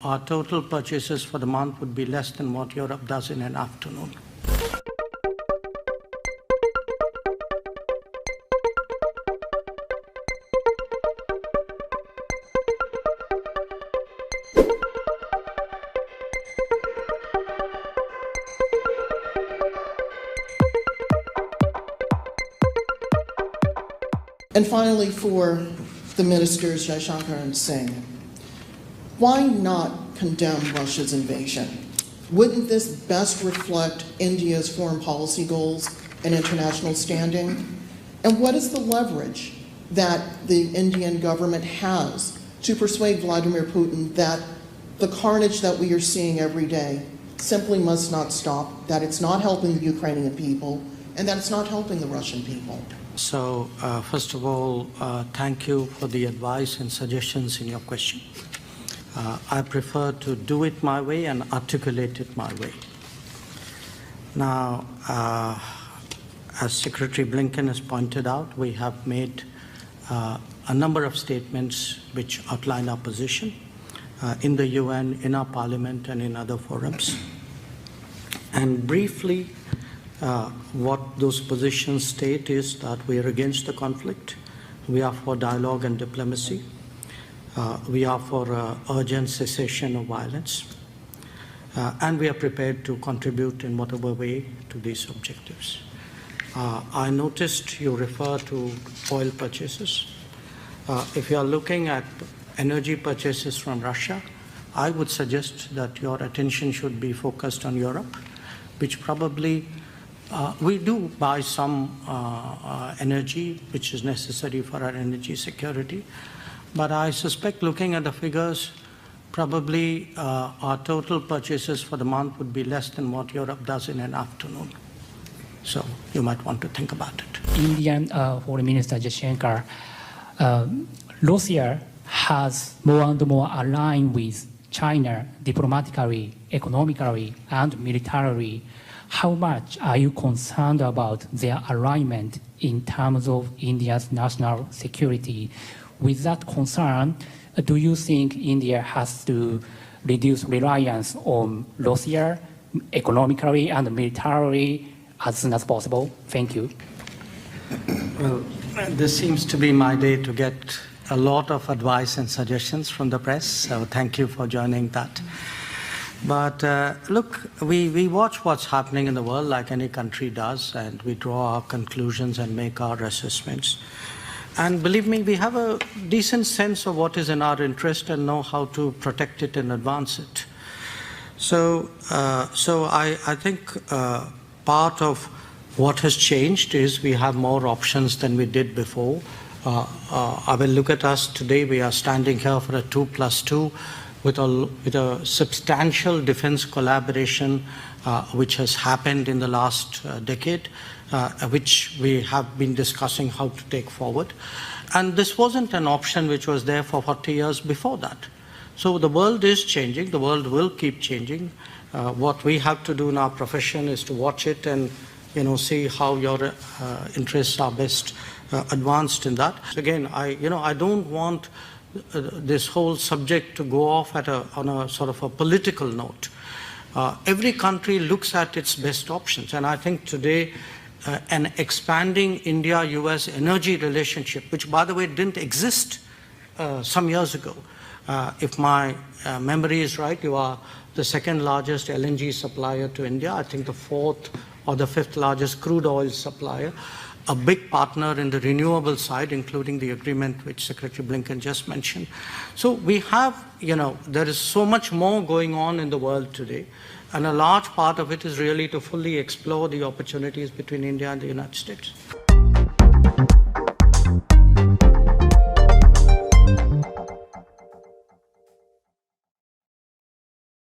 our total purchases for the month would be less than what Europe does in an afternoon. And finally, for the ministers, Jaishankar and Singh, why not condemn Russia's invasion? Wouldn't this best reflect India's foreign policy goals and international standing? And what is the leverage that the Indian government has to persuade Vladimir Putin that the carnage that we are seeing every day simply must not stop, that it's not helping the Ukrainian people, and that it's not helping the Russian people? So, first of all, thank you for the advice and suggestions in your question. I prefer to do it my way and articulate it my way. Now, as Secretary Blinken has pointed out, we have made a number of statements which outline our position in the UN, in our parliament, and in other forums. And briefly, what those positions state is that we are against the conflict, we are for dialogue and diplomacy, we are for urgent cessation of violence, and we are prepared to contribute in whatever way to these objectives. I noticed you refer to oil purchases. If you are looking at energy purchases from Russia, I would suggest that your attention should be focused on Europe, which probably we do buy some energy which is necessary for our energy security, but I suspect, looking at the figures, probably our total purchases for the month would be less than what Europe does in an afternoon. So you might want to think about it. Indian Foreign Minister Jaishankar, Russia has more and more aligned with China diplomatically, economically, and militarily. How much are you concerned about their alignment in terms of India's national security? With that concern, do you think India has to reduce reliance on Russia economically and militarily as soon as possible? Thank you. Well, this seems to be my day to get a lot of advice and suggestions from the press, so thank you for joining that. But look, we watch what's happening in the world like any country does, and we draw our conclusions and make our assessments. And believe me, we have a decent sense of what is in our interest and know how to protect it and advance it. So I think part of what has changed is we have more options than we did before. I will look at us today. We are standing here for a 2+2 with a substantial defense collaboration which has happened in the last decade, which we have been discussing how to take forward. And this wasn't an option which was there for 40 years before that. So the world is changing. The world will keep changing. What we have to do in our profession is to watch it and see how your interests are best advanced in that. Again, I don't want this whole subject to go off on a sort of a political note. Every country looks at its best options, and I think today an expanding India-US energy relationship, which by the way didn't exist some years ago. If my memory is right, you are the second largest LNG supplier to India, I think the fourth or the fifth largest crude oil supplier, a big partner in the renewable side, including the agreement which Secretary Blinken just mentioned. So we have, there is so much more going on in the world today, and a large part of it is really to fully explore the opportunities between India and the United States.